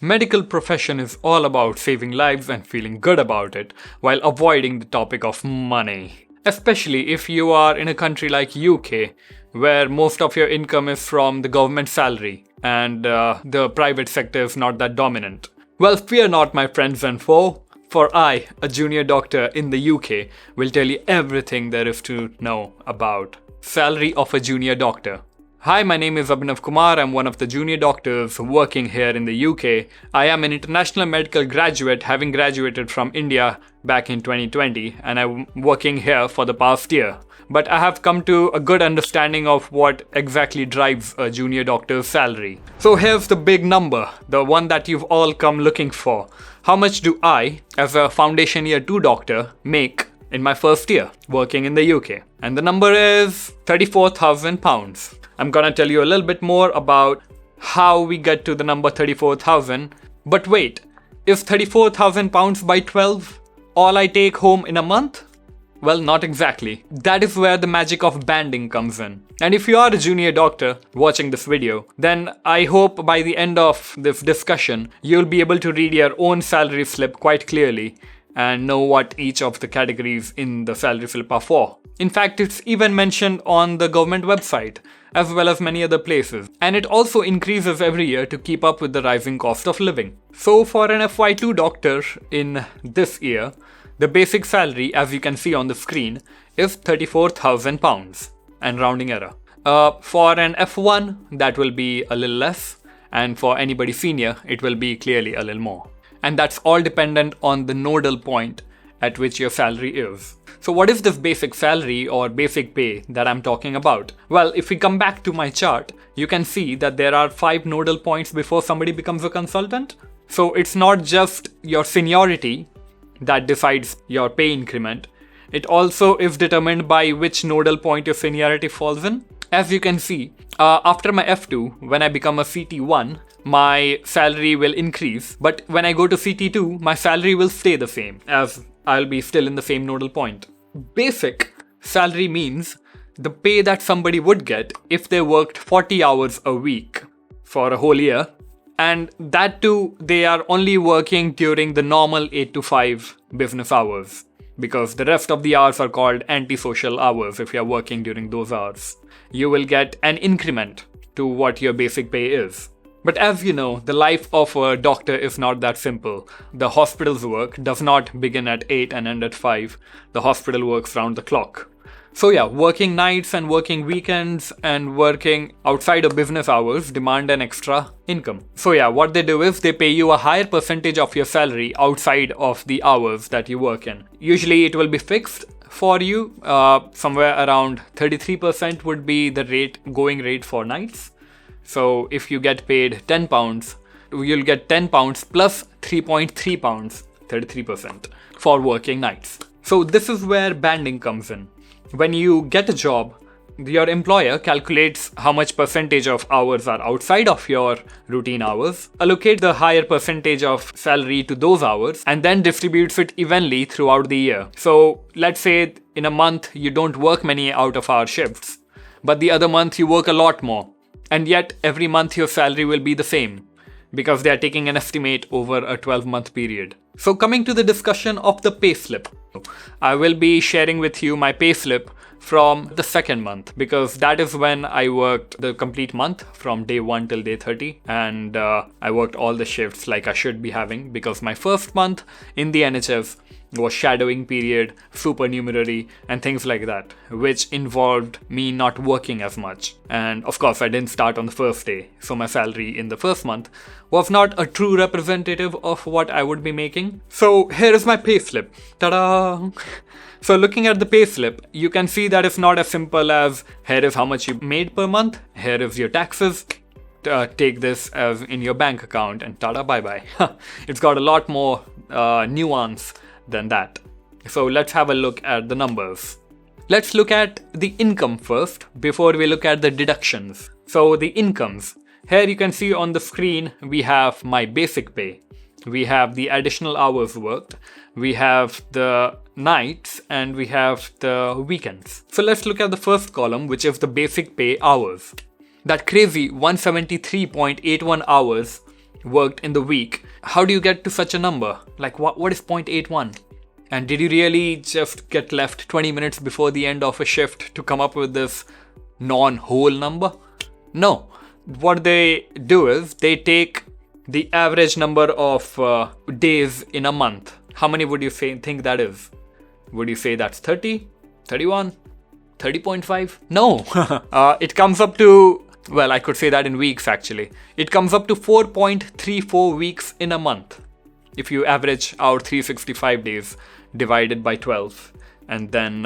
Medical profession is all about saving lives and feeling good about it while avoiding the topic of money. Especially if you are in a country like UK where most of your income is from the government salary and the private sector is not that dominant. Well, fear not, my friends and foe, for I, a junior doctor in the UK, will tell you everything there is to know about salary of a junior doctor. Hi, my name is Abhinav Kumar. I'm one of the junior doctors working here in the UK. I am an international medical graduate, having graduated from India back in 2020, and I'm working here for the past year. But I have come to a good understanding of what exactly drives a junior doctor's salary. So here's the big number, the one that you've all come looking for. How much do I, as a foundation year 2 doctor, make in my first year working in the UK? And the number is £34,000. I'm gonna tell you a little bit more about how we get to the number 34,000. But wait, is £34,000 by 12 all I take home in a month? Well, not exactly. That is where the magic of banding comes in. And if you are a junior doctor watching this video, then I hope by the end of this discussion, you'll be able to read your own salary slip quite clearly and know what each of the categories in the salary slip are for. In fact, it's even mentioned on the government website, as well as many other places. And it also increases every year to keep up with the rising cost of living. So for an FY2 doctor in this year, the basic salary, as you can see on the screen, is £34,000 and rounding error. For an F1, that will be a little less, and for anybody senior, it will be clearly a little more. And that's all dependent on the nodal point at which your salary is. So what is this basic salary or basic pay that I'm talking about? Well, if we come back to my chart, you can see that there are 5 nodal points before somebody becomes a consultant. So it's not just your seniority that decides your pay increment. It also is determined by which nodal point your seniority falls in. As you can see, after my F2, when I become a CT1, my salary will increase. But when I go to CT2, my salary will stay the same, as I'll be still in the same nodal point. Basic salary means the pay that somebody would get if they worked 40 hours a week for a whole year. And that too, they are only working during the normal 8 to 5 business hours, because the rest of the hours are called antisocial hours if you're working during those hours. You will get an increment to what your basic pay is. But as you know, the life of a doctor is not that simple. The hospital's work does not begin at 8 and end at 5. The hospital works round the clock. So yeah, working nights and working weekends and working outside of business hours demand an extra income. So yeah, what they do is they pay you a higher percentage of your salary outside of the hours that you work in. Usually it will be fixed for you. Somewhere around 33% would be the going rate for nights. So if you get paid £10, you'll get £10 plus £3.3, 33% for working nights. So this is where banding comes in. When you get a job, your employer calculates how much percentage of hours are outside of your routine hours, allocate the higher percentage of salary to those hours, and then distributes it evenly throughout the year. So let's say in a month you don't work many out-of-hour shifts, but the other month you work a lot more. And yet every month your salary will be the same, because they are taking an estimate over a 12-month period. So coming to the discussion of the payslip, I will be sharing with you my payslip from the second month, because that is when I worked the complete month from day 1 till day 30, and I worked all the shifts like I should be having, because my first month in the NHS was shadowing period, supernumerary, and things like that, which involved me not working as much. And of course, I didn't start on the first day, so my salary in the first month was not a true representative of what I would be making. So here is my payslip. Ta-da! So looking at the payslip, you can see that it's not as simple as here is how much you made per month, here is your taxes, take this as in your bank account, and tada, bye-bye. It's got a lot more nuance than that. So let's have a look at the numbers. Let's look at the income first before we look at the deductions. So the incomes. Here you can see on the screen we have my basic pay. We have the additional hours worked. We have the nights and we have the weekends. So let's look at the first column, which is the basic pay hours. That crazy 173.81 hours worked in the week, how do you get to such a number? Like what is 0.81? And did you really just get left 20 minutes before the end of a shift to come up with this non-whole number? No. What they do is they take the average number of days in a month. How many would you think that is? Would you say that's 30, 31, 30.5? No. It comes up to, well, I could say that in weeks actually. It comes up to 4.34 weeks in a month. If you average out 365 days divided by 12 and then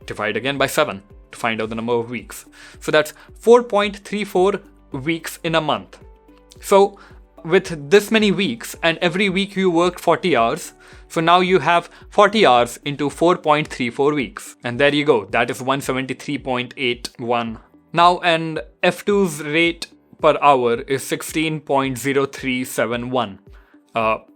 divide again by 7 to find out the number of weeks. So that's 4.34 weeks in a month. So with this many weeks and every week you worked 40 hours, so now you have 40 hours into 4.34 weeks. And there you go, that is 173.81. Now an F2's rate per hour is 16.0371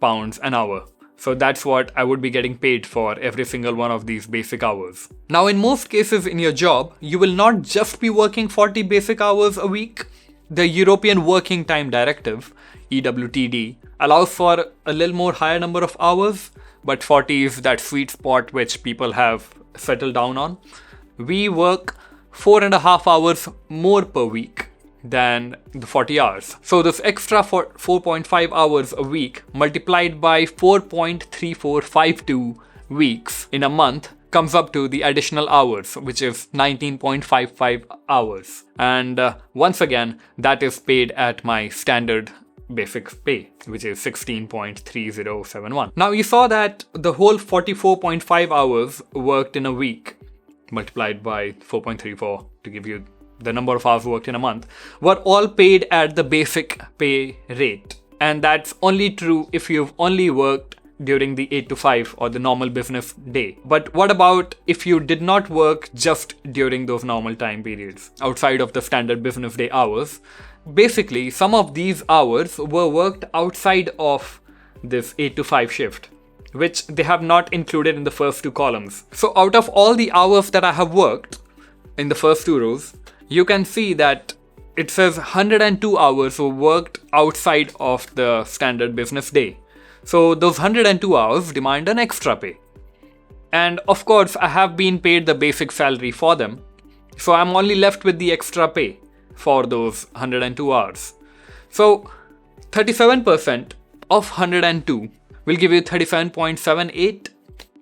pounds an hour. So that's what I would be getting paid for every single one of these basic hours. Now in most cases in your job, you will not just be working 40 basic hours a week. The European Working Time Directive, EWTD, allows for a little more higher number of hours, but 40 is that sweet spot which people have settled down on. We work 4.5 hours more per week than the 40 hours. So this extra 4.5 hours a week multiplied by 4.3452 weeks in a month comes up to the additional hours, which is 19.55 hours. And once again, that is paid at my standard basic pay, which is 16.3071. Now you saw that the whole 44.5 hours worked in a week multiplied by 4.34 to give you the number of hours worked in a month were all paid at the basic pay rate. And that's only true if you've only worked during the 8 to 5 or the normal business day. But what about if you did not work just during those normal time periods outside of the standard business day hours? Basically, some of these hours were worked outside of this 8 to 5 shift, which they have not included in the first two columns. So out of all the hours that I have worked in the first two rows, you can see that it says 102 hours were worked outside of the standard business day. So those 102 hours demand an extra pay. And of course, I have been paid the basic salary for them. So I'm only left with the extra pay for those 102 hours. So 37% of 102 will give you 37.78.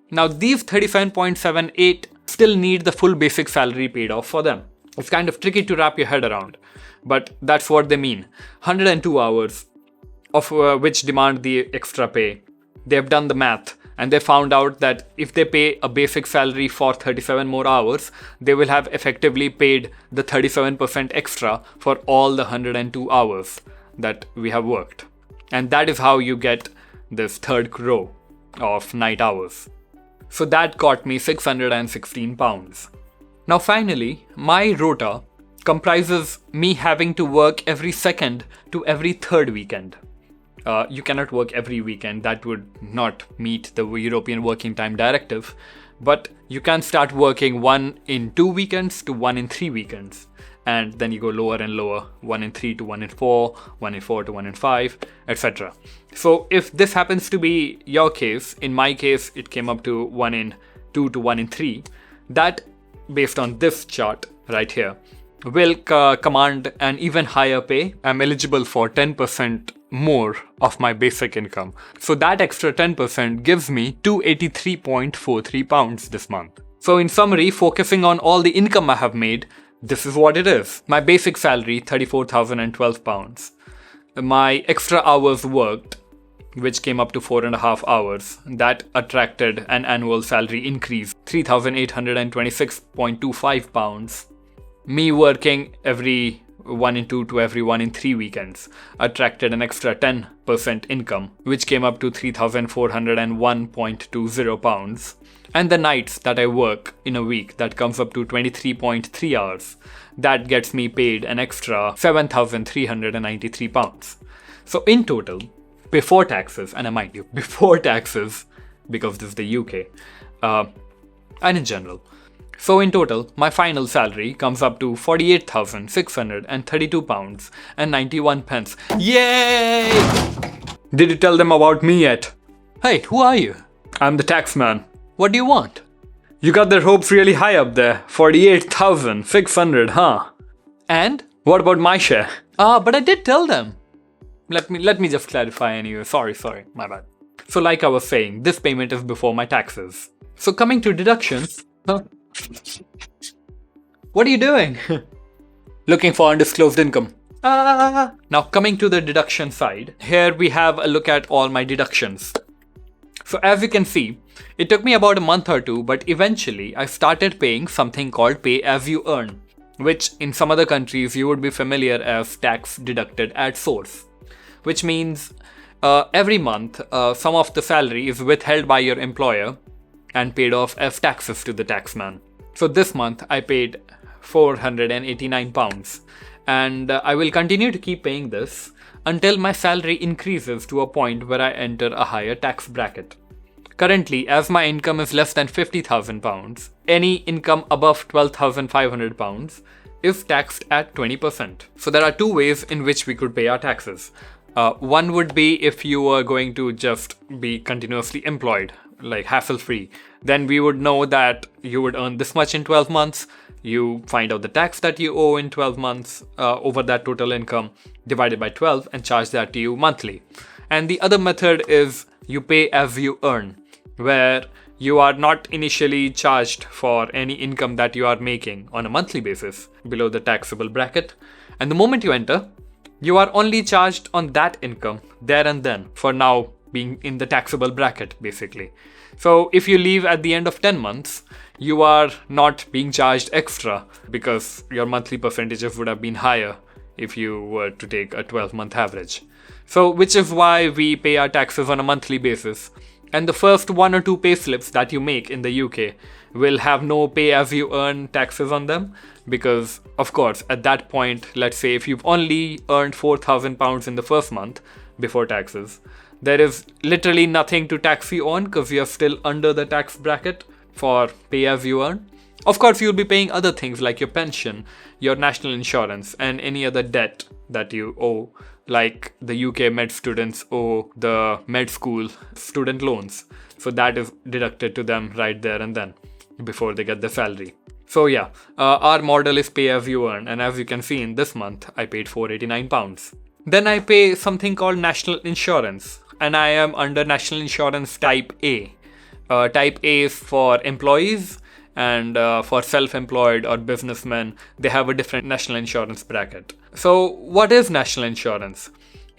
Now these 37.78 still need the full basic salary paid off for them. It's kind of tricky to wrap your head around, but that's what they mean. 102 hours of which demand the extra pay. They've done the math and they found out that if they pay a basic salary for 37 more hours, they will have effectively paid the 37% extra for all the 102 hours that we have worked. And that is how you get this third row of night hours. So that got me 616 pounds. Now finally, my rota comprises me having to work every second to every third weekend. You cannot work every weekend, that would not meet the European Working Time Directive, but you can start working 1 in 2 weekends to 1 in 3 weekends. And then you go lower and lower, 1 in 3 to 1 in 4, 1 in 4 to 1 in 5, etc. So if this happens to be your case, in my case it came up to 1 in 2 to 1 in 3, that based on this chart right here will command an even higher pay. I'm eligible for 10% more of my basic income. So that extra 10% gives me 283.43 pounds this month. So in summary, focusing on all the income I have made, this is what it is. My basic salary, 34,012 pounds. My extra hours worked, which came up to 4.5 hours, that attracted an annual salary increase, 3,826.25 pounds. Me working every 1 in 2 to every 1 in 3 weekends attracted an extra 10% income, which came up to 3,401.20 pounds. And the nights that I work in a week, that comes up to 23.3 hours. That gets me paid an extra 7,393 pounds. So in total, before taxes, and I mind you, before taxes, because this is the UK, and in general, So in total, my final salary comes up to £48,632 and 91 pence. Yay! Did you tell them about me yet? Hey, who are you? I'm the taxman. What do you want? You got their hopes really high up there. 48,600, huh? And? What about my share? But I did tell them. Let me just clarify anyway. Sorry, my bad. So like I was saying, this payment is before my taxes. So coming to deductions. What are you doing? Looking for undisclosed income. Now coming to the deduction side, here we have a look at all my deductions. So as you can see, it took me about a month or two, but eventually I started paying something called pay as you earn, which in some other countries you would be familiar as tax deducted at source, which means every month some of the salary is withheld by your employer and paid off as taxes to the taxman. So this month I paid £489 and I will continue to keep paying this until my salary increases to a point where I enter a higher tax bracket. Currently, as my income is less than £50,000, any income above £12,500 is taxed at 20%. So there are two ways in which we could pay our taxes. One would be if you were going to just be continuously employed, like hassle-free. Then we would know that you would earn this much in 12 months. You find out the tax that you owe in 12 months over that total income, divided by 12 and charge that to you monthly. And the other method is you pay as you earn, where you are not initially charged for any income that you are making on a monthly basis below the taxable bracket. And the moment you enter, you are only charged on that income there and then, for now being in the taxable bracket basically. So if you leave at the end of 10 months, you are not being charged extra because your monthly percentages would have been higher if you were to take a 12-month average. So which is why we pay our taxes on a monthly basis. And the first 1 or 2 pay slips that you make in the UK will have no pay as you earn taxes on them, because of course at that point, let's say if you've only earned £4,000 in the first month before taxes, there is literally nothing to tax you on because you're still under the tax bracket for pay as you earn. Of course, you'll be paying other things like your pension, your national insurance, and any other debt that you owe, like the UK med students owe the med school student loans. So that is deducted to them right there and then before they get the salary. So yeah, our model is pay as you earn, and as you can see in this month, I paid £489. Then I pay something called national insurance, and I am under national insurance type A. Type A is for employees, and for self-employed or businessmen, they have a different national insurance bracket. So what is national insurance?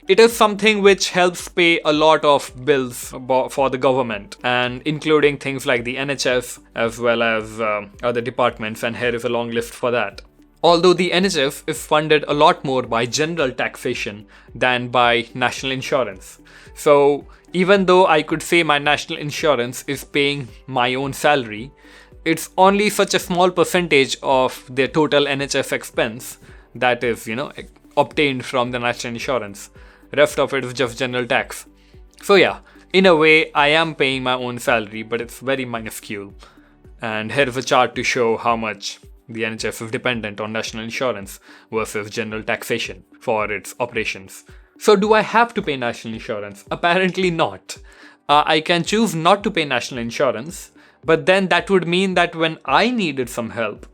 It is something which helps pay a lot of bills for the government, and including things like the NHS as well as other departments, and here is a long list for that. Although the NHS is funded a lot more by general taxation than by national insurance. So even though I could say my national insurance is paying my own salary, it's only such a small percentage of their total NHS expense that is, obtained from the national insurance. Rest of it is just general tax. So yeah, in a way, I am paying my own salary, but it's very minuscule. And here's a chart to show how much the NHS is dependent on national insurance versus general taxation for its operations. So do I have to pay national insurance? Apparently not. I can choose not to pay national insurance, but then that would mean that when I needed some help,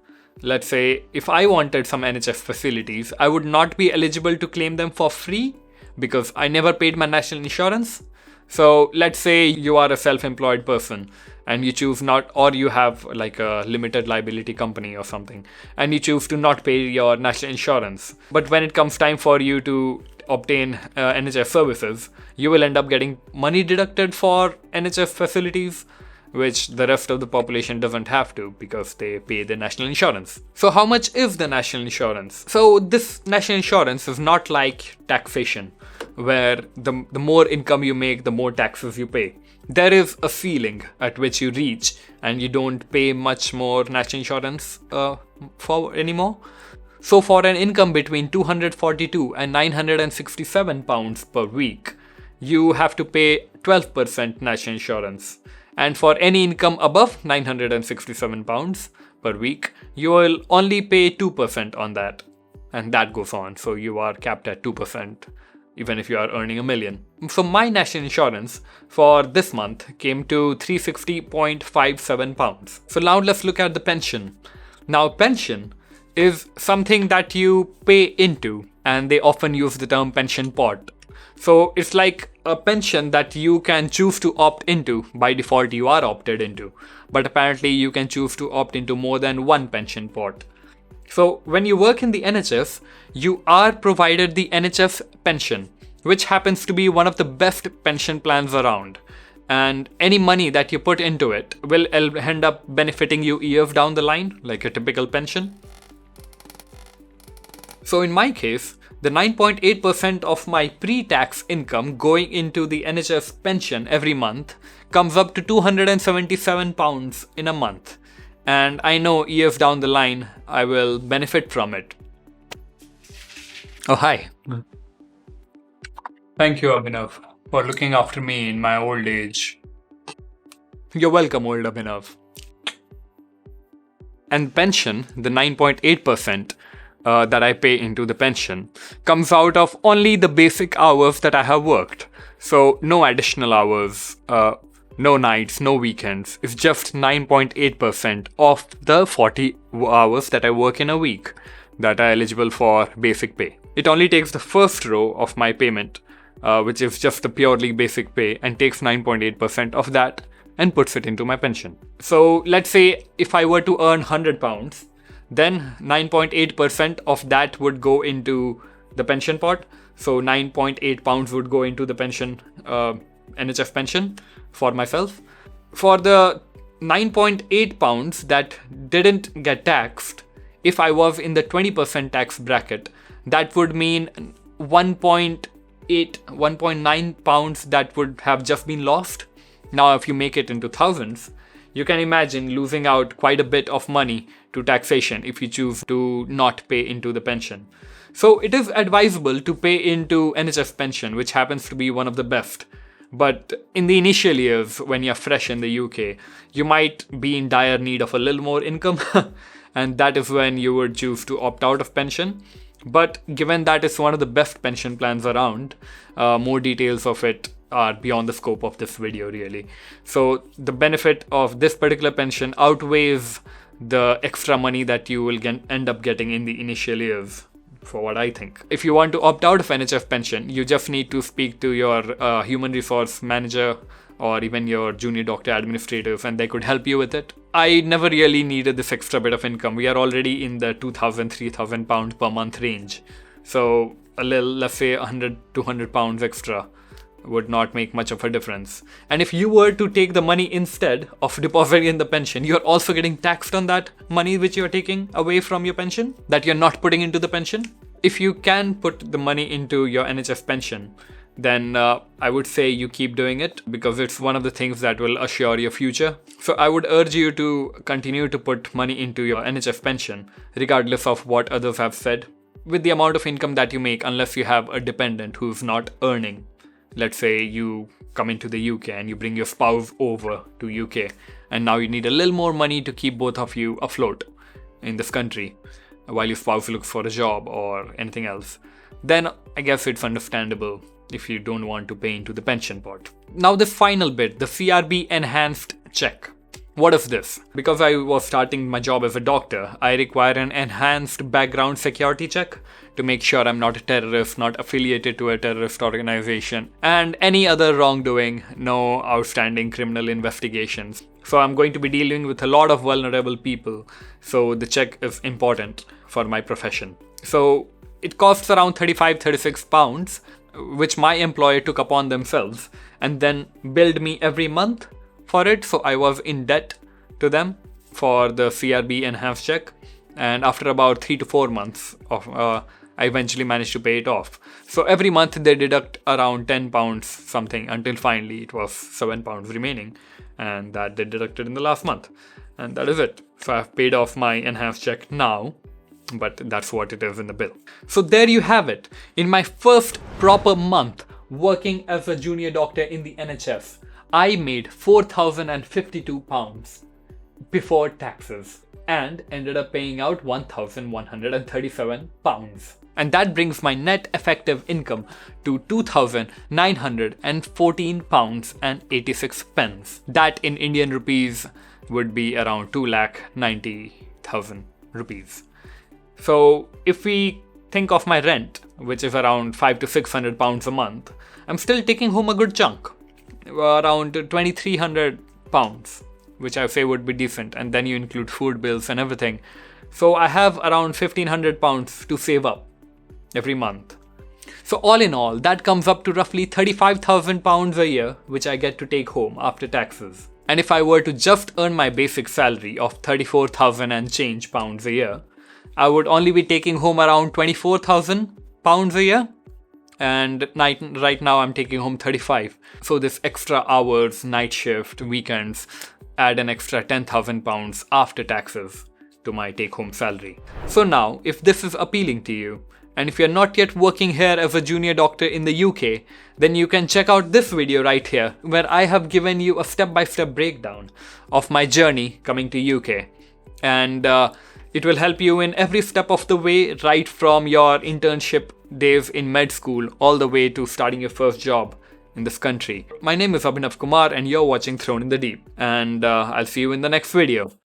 let's say if I wanted some NHS facilities, I would not be eligible to claim them for free because I never paid my national insurance. So let's say you are a self-employed person and you choose not, or you have like a limited liability company or something, and you choose to not pay your national insurance. But when it comes time for you to obtain NHS services, you will end up getting money deducted for NHS facilities, which the rest of the population doesn't have to because they pay the national insurance. So how much is the national insurance? So this national insurance is not like taxation, where the more income you make, the more taxes you pay. There is a ceiling at which you reach and you don't pay much more national insurance for anymore. So for an income between £242 and £967 per week, you have to pay 12% national insurance. And for any income above £967 per week, you will only pay 2% on that. And that goes on. So you are capped at 2%, even if you are earning $1 million. So my national insurance for this month came to £360.57. So now let's look at the pension. Now, pension is something that you pay into, and they often use the term pension pot. So it's like a pension that you can choose to opt into. By default, you are opted into, but apparently you can choose to opt into more than one pension pot. So when you work in the NHS, you are provided the NHS pension, which happens to be one of the best pension plans around. And any money that you put into it will end up benefiting you years down the line, like a typical pension. So in my case, the 9.8% of my pre-tax income going into the NHS pension every month comes up to £277 in a month. And I know years down the line, I will benefit from it. Oh, hi. Thank you, Abhinav, for looking after me in my old age. You're welcome, old Abhinav. And pension, the 9.8%, that I pay into the pension comes out of only the basic hours that I have worked. So no additional hours, no nights, no weekends. It's just 9.8% of the 40 hours that I work in a week that are eligible for basic pay. It only takes the first row of my payment, which is just the purely basic pay, and takes 9.8% of that and puts it into my pension. So let's say if I were to earn £100, then 9.8% of that would go into the pension pot. So £9.8 would go into the pension, NHS pension for myself. For the £9.8 that didn't get taxed, if I was in the 20% tax bracket, that would mean £1.9 that would have just been lost. Now, if you make it into thousands, you can imagine losing out quite a bit of money to taxation if you choose to not pay into the pension. So it is advisable to pay into NHS pension, which happens to be one of the best. But in the initial years, when you're fresh in the UK, you might be in dire need of a little more income, and that is when you would choose to opt out of pension. But given that it's one of the best pension plans around, more details of it are beyond the scope of this video, really. So the benefit of this particular pension outweighs the extra money that you will end up getting in the initial years, for what I think. If you want to opt out of NHS pension, you just need to speak to your human resource manager or even your junior doctor administrators, and they could help you with it. I never really needed this extra bit of income. We are already in the £2,000-3,000 per month range. So a little, let's say £100-200 extra would not make much of a difference. And if you were to take the money instead of depositing in the pension, you're also getting taxed on that money which you're taking away from your pension, that you're not putting into the pension. If you can put the money into your NHS pension, then I would say you keep doing it, because it's one of the things that will assure your future. So I would urge you to continue to put money into your NHS pension, regardless of what others have said, with the amount of income that you make, unless you have a dependent who's not earning. Let's say you come into the UK and you bring your spouse over to UK, and now you need a little more money to keep both of you afloat in this country while your spouse looks for a job or anything else. Then I guess it's understandable if you don't want to pay into the pension pot. Now the final bit, the CRB Enhanced check. What is this? Because I was starting my job as a doctor, I require an enhanced background security check to make sure I'm not a terrorist, not affiliated to a terrorist organization, and any other wrongdoing, no outstanding criminal investigations. So I'm going to be dealing with a lot of vulnerable people, so the check is important for my profession. So it costs around £35-36, which my employer took upon themselves and then billed me every month for it. So I was in debt to them for the CRB Enhanced check, and after about 3 to 4 months of I eventually managed to pay it off. So every month they deduct around £10 something, until finally it was £7 remaining, and that they deducted in the last month, and that is it. So I've paid off my enhanced check now, but that's what it is in the bill. So there you have it. In my first proper month working as a junior doctor in the NHS, I made £4,052. before taxes and ended up paying out £1,137. And that brings my net effective income to £2,914.86. That in Indian rupees would be around 2,90,000 rupees. So if we think of my rent, which is around £500 to £600 a month, I'm still taking home a good chunk, around £2,300, which I say would be decent, and then you include food bills and everything. So I have around £1,500 to save up every month. So all in all, that comes up to roughly £35,000 a year, which I get to take home after taxes. And if I were to just earn my basic salary of 34,000 and change pounds a year, I would only be taking home around £24,000 a year. And right now I'm taking home 35. So this extra hours, night shift, weekends add an extra £10,000 after taxes to my take-home salary. So now, if this is appealing to you, and if you're not yet working here as a junior doctor in the UK, then you can check out this video right here, where I have given you a step-by-step breakdown of my journey coming to UK. And it will help you in every step of the way, right from your internship days in med school all the way to starting your first job in this country. My name is Abhinav Kumar and you're watching Thrown in the Deep. And I'll see you in the next video.